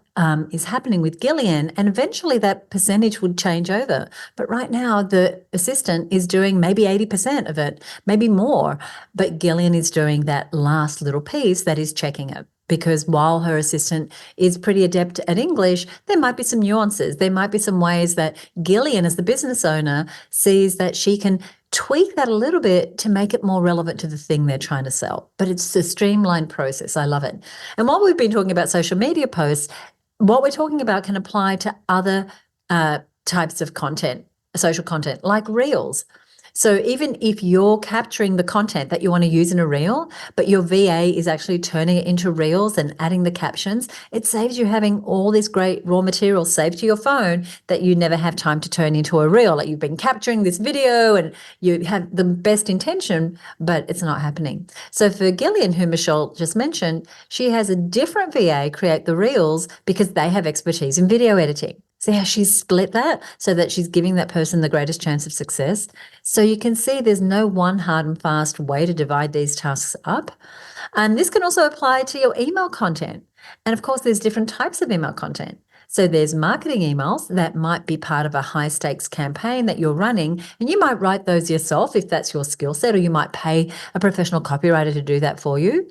S1: is happening with Gillian, and eventually that percentage would change over. But right now the assistant is doing maybe 80% of it, maybe more, but Gillian is doing that last little piece that is checking it. Because while her assistant is pretty adept at English, there might be some nuances. There might be some ways that Gillian, as the business owner, sees that she can tweak that a little bit to make it more relevant to the thing they're trying to sell. But it's a streamlined process. I love it. And while we've been talking about social media posts, what we're talking about can apply to other types of content, social content, like Reels. So even if you're capturing the content that you want to use in a reel, but your VA is actually turning it into reels and adding the captions, it saves you having all this great raw material saved to your phone that you never have time to turn into a reel. Like you've been capturing this video and you have the best intention, but it's not happening. So for Gillian, who Michelle just mentioned, she has a different VA create the reels because they have expertise in video editing. See how she's split that so that she's giving that person the greatest chance of success? So you can see there's no one hard and fast way to divide these tasks up. And this can also apply to your email content. And of course, there's different types of email content. So there's marketing emails that might be part of a high stakes campaign that you're running, and you might write those yourself if that's your skill set, or you might pay a professional copywriter to do that for you.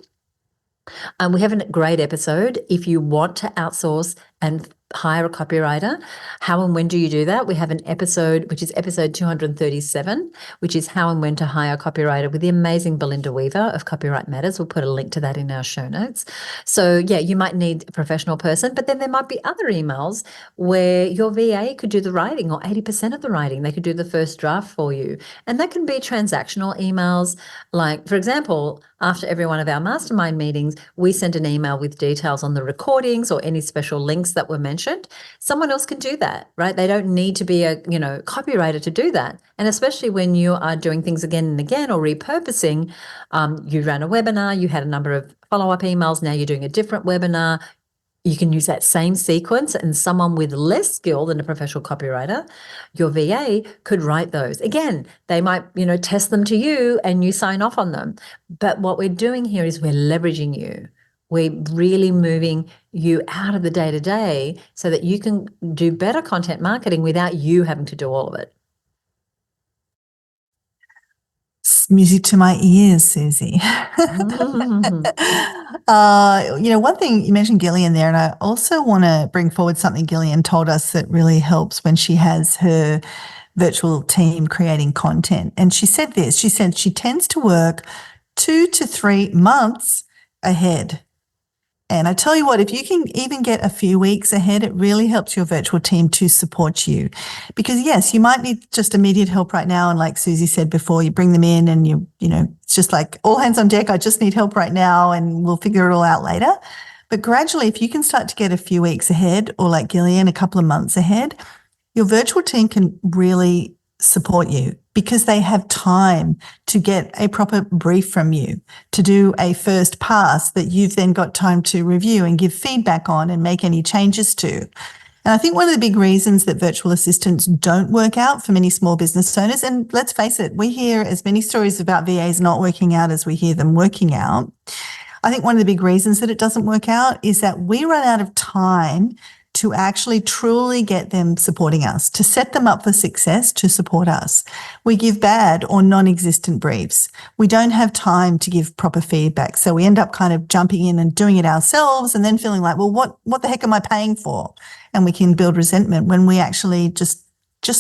S1: We have a great episode if you want to outsource and hire a copywriter. How and when do you do that? We have an episode, which is episode 237, which is how and when to hire a copywriter with the amazing Belinda Weaver of Copyright Matters. We'll put a link to that in our show notes. So yeah, you might need a professional person, but then there might be other emails where your VA could do the writing or 80% of the writing. They could do the first draft for you. And that can be transactional emails. Like, for example, after every one of our mastermind meetings, we send an email with details on the recordings or any special links that were mentioned. Someone else can do that, right? They don't need to be a copywriter to do that. And especially when you are doing things again and again or repurposing, you ran a webinar, you had a number of follow-up emails, now you're doing a different webinar. You can use that same sequence, and someone with less skill than a professional copywriter, your VA, could write those. Again, they might, test them to you and you sign off on them. But what we're doing here is we're leveraging you. We're really moving you out of the day-to-day so that you can do better content marketing without you having to do all of it.
S2: It's music to my ears, Suzi. One thing you mentioned Gillian there, and I also want to bring forward something Gillian told us that really helps when she has her virtual team creating content. And she said this, she said she tends to work 2 to 3 months ahead. And I tell you what, if you can even get a few weeks ahead, it really helps your virtual team to support you. Because yes, you might need just immediate help right now. And like Suzi said before, you bring them in and it's just like all hands on deck. I just need help right now and we'll figure it all out later. But gradually, if you can start to get a few weeks ahead, or like Gillian, a couple of months ahead, your virtual team can really support you because they have time to get a proper brief from you, to do a first pass that you've then got time to review and give feedback on and make any changes to. And I think one of the big reasons that virtual assistants don't work out for many small business owners, and let's face it, we hear as many stories about VAs not working out as we hear them working out. I think one of the big reasons that it doesn't work out is that we run out of time to actually truly get them supporting us, to set them up for success, to support us. We give bad or non-existent briefs. We don't have time to give proper feedback. So we end up kind of jumping in and doing it ourselves and then feeling like, well, what the heck am I paying for? And we can build resentment when we actually just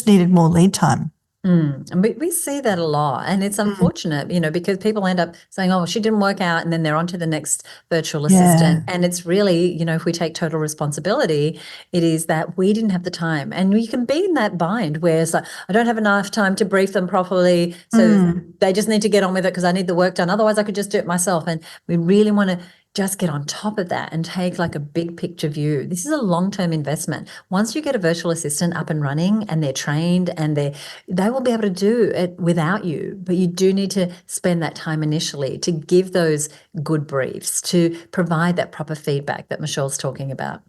S2: needed more lead time.
S1: And we see that a lot, and it's unfortunate, because people end up saying, oh, she didn't work out, and then they're on to the next virtual assistant. And it's really, if we take total responsibility, it is that we didn't have the time. And you can be in that bind where it's like, I don't have enough time to brief them properly, so they just need to get on with it because I need the work done. Otherwise, I could just do it myself. And we really want to just get on top of that and take like a big picture view. This is a long-term investment. Once you get a virtual assistant up and running and they're trained and they will be able to do it without you, but you do need to spend that time initially to give those good briefs, to provide that proper feedback that Michelle's talking about.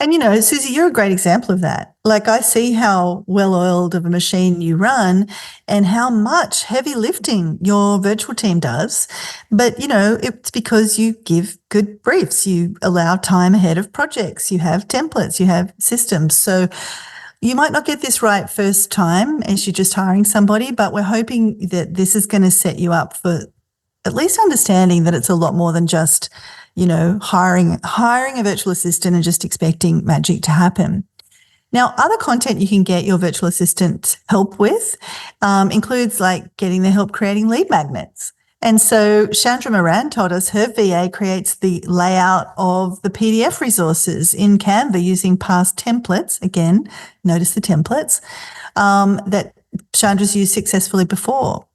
S2: And, Suzi, you're a great example of that. Like, I see how well-oiled of a machine you run and how much heavy lifting your virtual team does. But, it's because you give good briefs. You allow time ahead of projects. You have templates. You have systems. So you might not get this right first time as you're just hiring somebody, but we're hoping that this is going to set you up for at least understanding that it's a lot more than just hiring a virtual assistant and just expecting magic to happen. Now, other content you can get your virtual assistant help with includes like getting the help creating lead magnets. And so Chandra Moran told us her VA creates the layout of the PDF resources in Canva using past templates. Again, notice the templates that Chandra's used successfully before.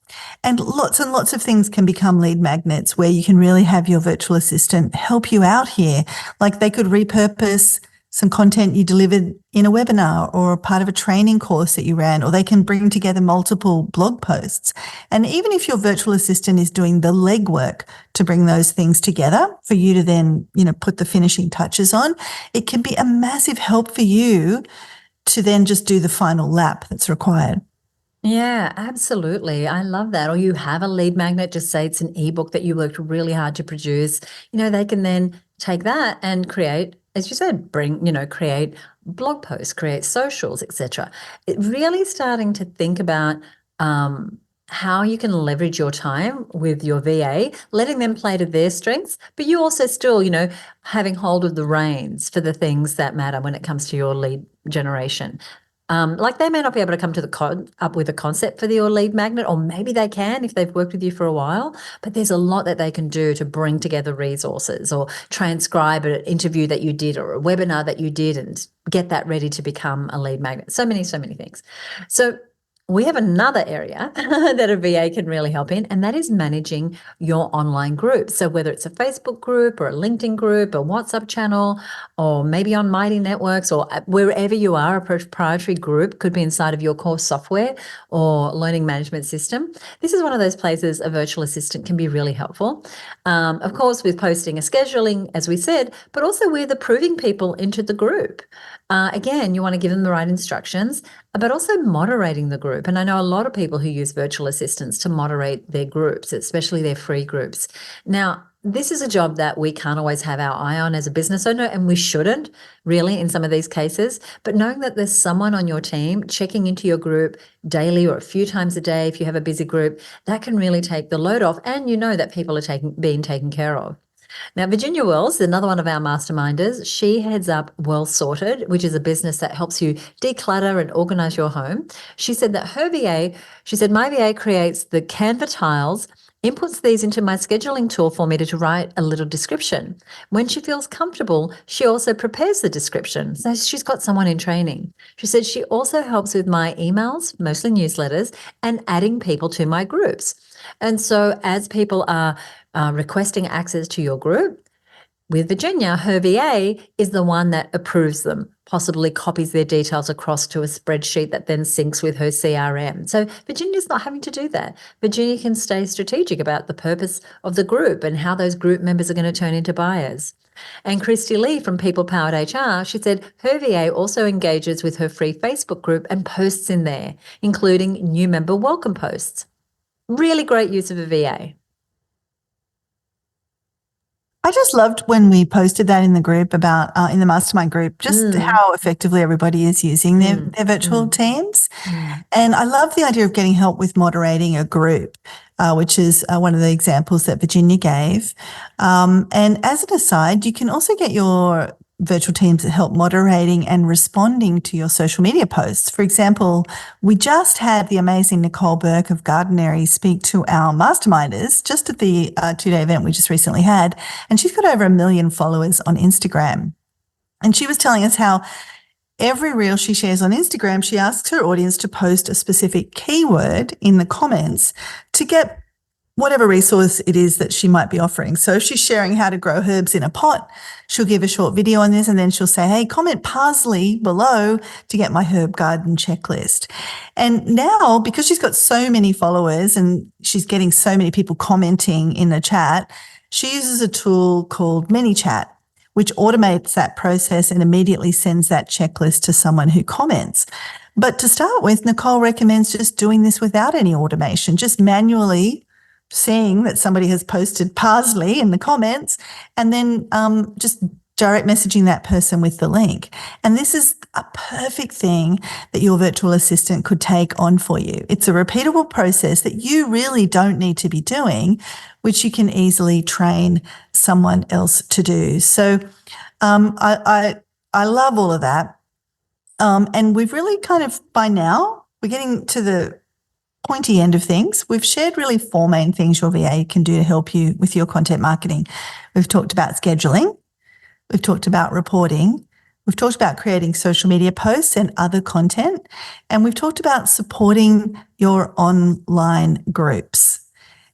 S2: And lots of things can become lead magnets where you can really have your virtual assistant help you out here. Like they could repurpose some content you delivered in a webinar or a part of a training course that you ran, or they can bring together multiple blog posts. And even if your virtual assistant is doing the legwork to bring those things together for you to then, put the finishing touches on, it can be a massive help for you to then just do the final lap that's required.
S1: Yeah, absolutely. I love that. Or you have a lead magnet, just say it's an ebook that you worked really hard to produce. They can then take that and create, as you said, create blog posts, create socials, etc. It really starting to think about how you can leverage your time with your VA, letting them play to their strengths, but you also still, having hold of the reins for the things that matter when it comes to your lead generation. Like they may not be able to come up with a concept for your lead magnet, or maybe they can if they've worked with you for a while, but there's a lot that they can do to bring together resources or transcribe an interview that you did or a webinar that you did and get that ready to become a lead magnet. So many things. So we have another area that a VA can really help in, and that is managing your online group. So whether it's a Facebook group or a LinkedIn group, a WhatsApp channel, or maybe on Mighty Networks or wherever you are, a proprietary group could be inside of your core software or learning management system. This is one of those places a virtual assistant can be really helpful. Of course, with posting and scheduling, as we said, but also with approving people into the group. Again, you want to give them the right instructions, but also moderating the group. And I know a lot of people who use virtual assistants to moderate their groups, especially their free groups. Now, this is a job that we can't always have our eye on as a business owner, and we shouldn't really in some of these cases. But knowing that there's someone on your team checking into your group daily or a few times a day, if you have a busy group, that can really take the load off, and that people are being taken care of. Now, Virginia Wells, another one of our masterminders, she heads up Well Sorted, which is a business that helps you declutter and organize your home. She said that my VA creates the Canva tiles, inputs these into my scheduling tool for me to write a little description. When she feels comfortable, she also prepares the description. So she's got someone in training. She said she also helps with my emails, mostly newsletters, and adding people to my groups. And so as people are requesting access to your group, with Virginia, her VA is the one that approves them, possibly copies their details across to a spreadsheet that then syncs with her CRM. So Virginia's not having to do that. Virginia can stay strategic about the purpose of the group and how those group members are going to turn into buyers. And Christy Lee from People Powered HR, she said her VA also engages with her free Facebook group and posts in there, including new member welcome posts. Really great use of a VA.
S2: I just loved when we posted that in the group about in the mastermind group, just how effectively everybody is using their virtual teams. And I love the idea of getting help with moderating a group, which is one of the examples that Virginia gave. And as an aside, you can also get your virtual teams that help moderating and responding to your social media posts. For example, we just had the amazing Nicole Burke of Gardenary speak to our masterminders just at the 2-day event we just recently had, and she's got over 1 million followers on Instagram. And she was telling us how every reel she shares on Instagram, she asks her audience to post a specific keyword in the comments to get whatever resource it is that she might be offering. So if she's sharing how to grow herbs in a pot, she'll give a short video on this, and then she'll say, hey, comment parsley below to get my herb garden checklist. And now, because she's got so many followers and she's getting so many people commenting in the chat, she uses a tool called ManyChat, which automates that process and immediately sends that checklist to someone who comments. But to start with, Nicole recommends just doing this without any automation, just manually seeing that somebody has posted parsley in the comments and then just direct messaging that person with the link. And this is a perfect thing that your virtual assistant could take on for you. It's a repeatable process that you really don't need to be doing, which you can easily train someone else to do. So I love all of that. And we've really kind of, by now, we're getting to the pointy end of things. We've shared really 4 main things your VA can do to help you with your content marketing. We've talked about scheduling. We've talked about reporting. We've talked about creating social media posts and other content. And we've talked about supporting your online groups.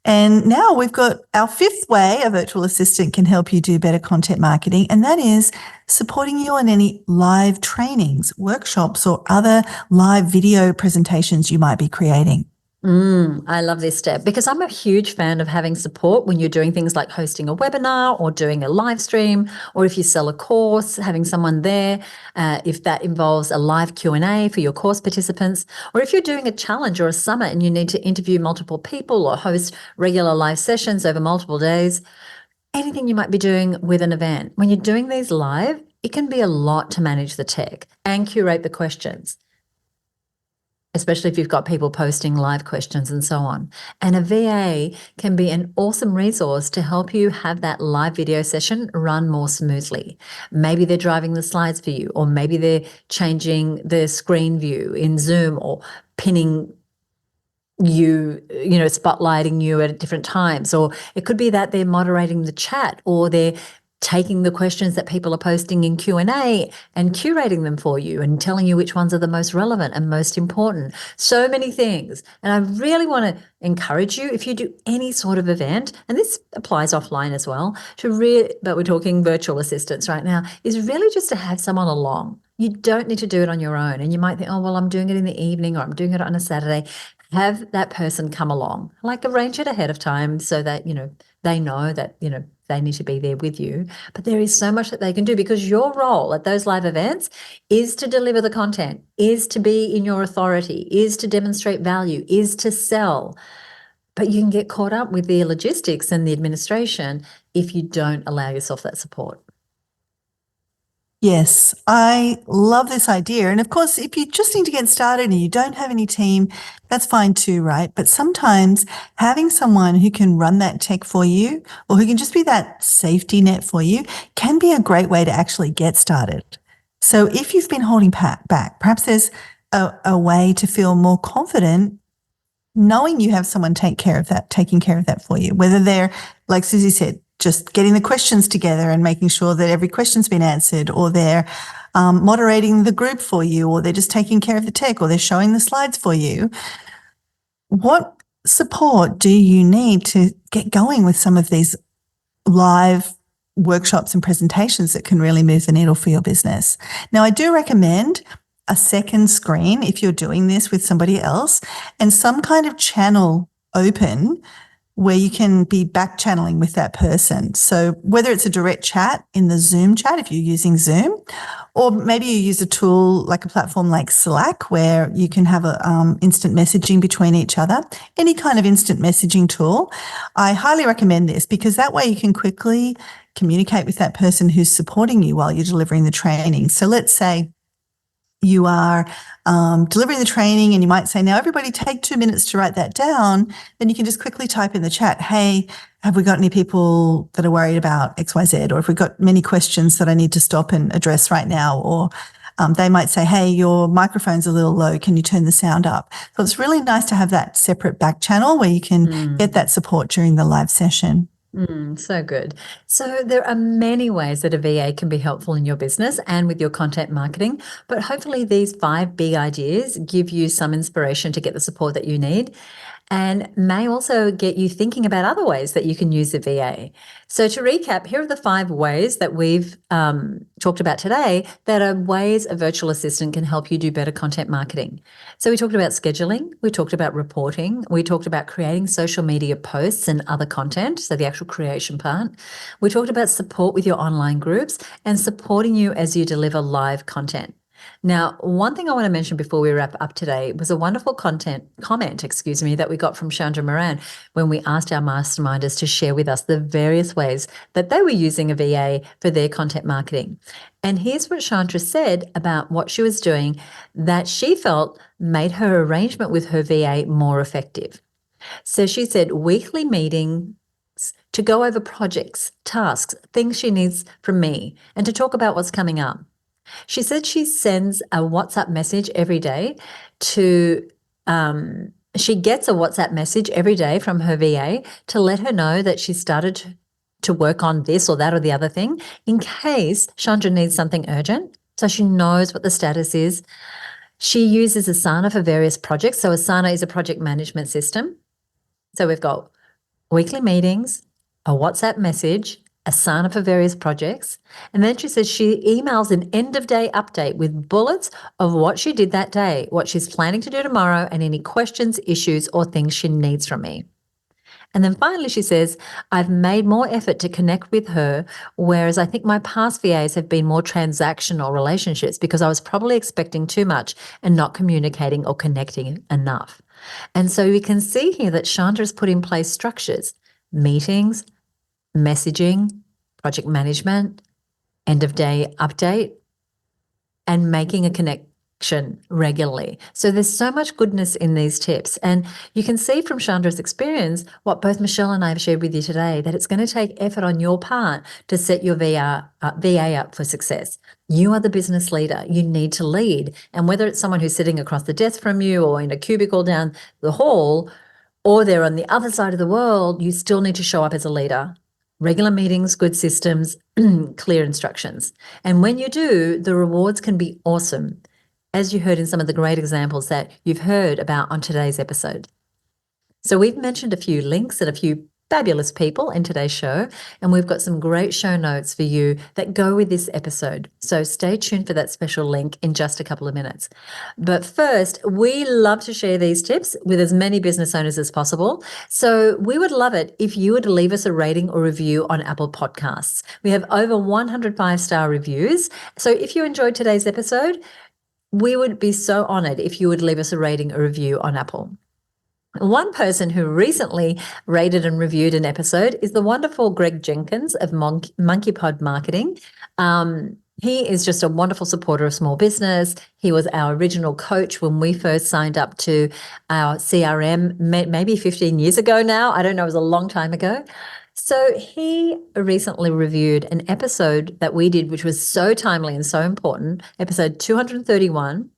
S2: And now we've got our fifth way a virtual assistant can help you do better content marketing, and that is supporting you on any live trainings, workshops, or other live video presentations you might be creating.
S1: I love this step because I'm a huge fan of having support when you're doing things like hosting a webinar or doing a live stream, or if you sell a course, having someone there, if that involves a live Q&A for your course participants, or if you're doing a challenge or a summit and you need to interview multiple people or host regular live sessions over multiple days, anything you might be doing with an event. When you're doing these live, it can be a lot to manage the tech and curate the questions, especially if you've got people posting live questions and so on. And a VA can be an awesome resource to help you have that live video session run more smoothly. Maybe they're driving the slides for you, or maybe they're changing the screen view in Zoom, or pinning you, spotlighting you at different times. Or it could be that they're moderating the chat, or they're taking the questions that people are posting in Q&A and curating them for you and telling you which ones are the most relevant and most important. So many things. And I really want to encourage you, if you do any sort of event, and this applies offline as well, but we're talking virtual assistants right now, is really just to have someone along. You don't need to do it on your own. And you might think, oh, well, I'm doing it in the evening, or I'm doing it on a Saturday. Have that person come along, like arrange it ahead of time so that, they know that, they need to be there with you. But there is so much that they can do, because your role at those live events is to deliver the content, is to be in your authority, is to demonstrate value, is to sell. But you can get caught up with the logistics and the administration if you don't allow yourself that support.
S2: Yes, I love this idea. And of course, if you just need to get started and you don't have any team, that's fine too, right? But sometimes having someone who can run that tech for you, or who can just be that safety net for you, can be a great way to actually get started. So if you've been holding back, perhaps there's a way to feel more confident knowing you have someone taking care of that for you, whether they're, like Suzi said, just getting the questions together and making sure that every question's been answered, or they're moderating the group for you, or they're just taking care of the tech, or they're showing the slides for you. What support do you need to get going with some of these live workshops and presentations that can really move the needle for your business? Now, I do recommend a second screen if you're doing this with somebody else, and some kind of channel open where you can be back channeling with that person. So whether it's a direct chat in the Zoom chat, if you're using Zoom, or maybe you use a tool like a platform like Slack, where you can have instant messaging between each other, any kind of instant messaging tool. I highly recommend this, because that way you can quickly communicate with that person who's supporting you while you're delivering the training. So let's say you are delivering the training, and you might say, now everybody take 2 minutes to write that down. Then you can just quickly type in the chat, hey, have we got any people that are worried about XYZ? Or if we've got many questions that I need to stop and address right now, or they might say, hey, your microphone's a little low, can you turn the sound up? So it's really nice to have that separate back channel where you can get that support during the live session.
S1: So good. So there are many ways that a VA can be helpful in your business and with your content marketing, but hopefully these 5 big ideas give you some inspiration to get the support that you need, and may also get you thinking about other ways that you can use the VA. So to recap, here are the 5 ways that we've talked about today that are ways a virtual assistant can help you do better content marketing. So we talked about scheduling, we talked about reporting, we talked about creating social media posts and other content, so the actual creation part. We talked about support with your online groups and supporting you as you deliver live content. Now, one thing I want to mention before we wrap up today was a wonderful comment, that we got from Chandra Moran when we asked our masterminders to share with us the various ways that they were using a VA for their content marketing. And here's what Chandra said about what she was doing that she felt made her arrangement with her VA more effective. So she said weekly meetings to go over projects, tasks, things she needs from me, and to talk about what's coming up. She said she sends a WhatsApp message every day she gets a WhatsApp message every day from her VA to let her know that she started to work on this or that or the other thing, in case Chandra needs something urgent. so she knows what the status is. She uses Asana for various projects. So Asana is a project management system. So we've got weekly meetings, a WhatsApp message, Asana for various projects. And then she says she emails an end of day update with bullets of what she did that day, what she's planning to do tomorrow, and any questions, issues, or things she needs from me. And then finally, she says, I've made more effort to connect with her, whereas I think my past VAs have been more transactional relationships because I was probably expecting too much and not communicating or connecting enough. And so we can see here that Chandra's put in place structures, meetings, messaging, project management, end of day update, and making a connection regularly. So there's so much goodness in these tips. And you can see from Chandra's experience what both Michelle and I have shared with you today, that it's going to take effort on your part to set your VA up for success. You are the business leader. You need to lead. And whether it's someone who's sitting across the desk from you or in a cubicle down the hall, or they're on the other side of the world, you still need to show up as a leader. Regular meetings, good systems, clear instructions. And when you do, the rewards can be awesome, as you heard in some of the great examples that you've heard about on today's episode. So we've mentioned a few links and a few fabulous people in today's show, and we've got some great show notes for you that go with this episode. So stay tuned for that special link in just a couple of minutes. But first, we love to share these tips with as many business owners as possible. So we would love it if you would leave us a rating or review on Apple Podcasts. We have over 100 5-star reviews. So if you enjoyed today's episode, we would be so honored if you would leave us a rating or review on Apple. One person who recently rated and reviewed an episode is the wonderful Greg Jenkins of MonkeyPod Marketing. He is just a wonderful supporter of small business. He was our original coach when we first signed up to our CRM, maybe 15 years ago now. I don't know, it was a long time ago. So he recently reviewed an episode that we did, which was so timely and so important, episode 231.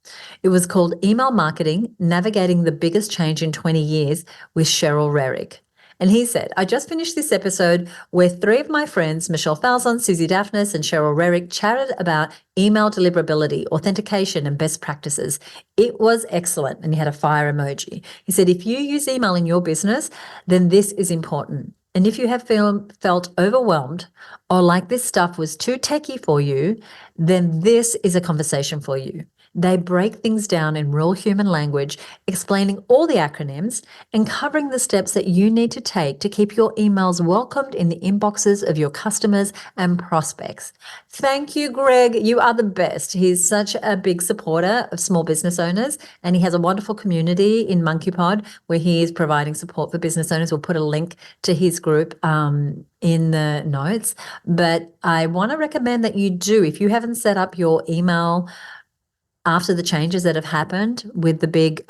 S1: It was called Email Marketing, Navigating the Biggest Change in 20 Years with Cheryl Rarick. And he said, I just finished this episode where 3 of my friends, Michelle Falzon, Suzi Dafnis, and Cheryl Rarick, chatted about email deliverability, authentication, and best practices. It was excellent. And he had a fire emoji. He said, if you use email in your business, then this is important. And if you have felt overwhelmed or like this stuff was too techie for you, then this is a conversation for you. They break things down in real human language, explaining all the acronyms and covering the steps that you need to take to keep your emails welcomed in the inboxes of your customers and prospects. Thank you, Greg. You are the best. He's such a big supporter of small business owners, and he has a wonderful community in MonkeyPod where he is providing support for business owners. We'll put a link to his group in the notes. But I want to recommend that you do, if you haven't set up your email after the changes that have happened with the big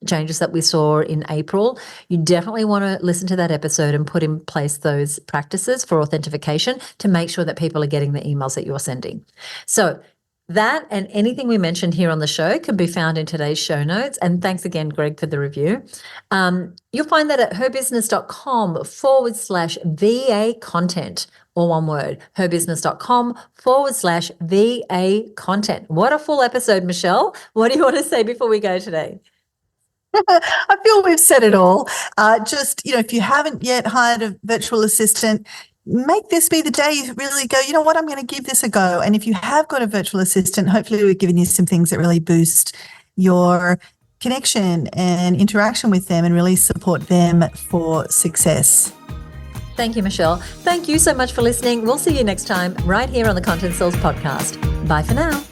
S1: changes that we saw in April, you definitely want to listen to that episode and put in place those practices for authentication to make sure that people are getting the emails that you're sending. So that and anything we mentioned here on the show can be found in today's show notes. And thanks again, Greg, for the review. You'll find that at herbusiness.com/VA content, or one word, herbusiness.com/VA content. What a full episode, Michelle. What do you want to say before we go today?
S2: I feel we've said it all. If you haven't yet hired a virtual assistant, make this be the day you really go, you know what, I'm going to give this a go. And if you have got a virtual assistant, hopefully we've given you some things that really boost your connection and interaction with them and really support them for success.
S1: Thank you, Michelle. Thank you so much for listening. We'll see you next time right here on the Content Sells podcast. Bye for now.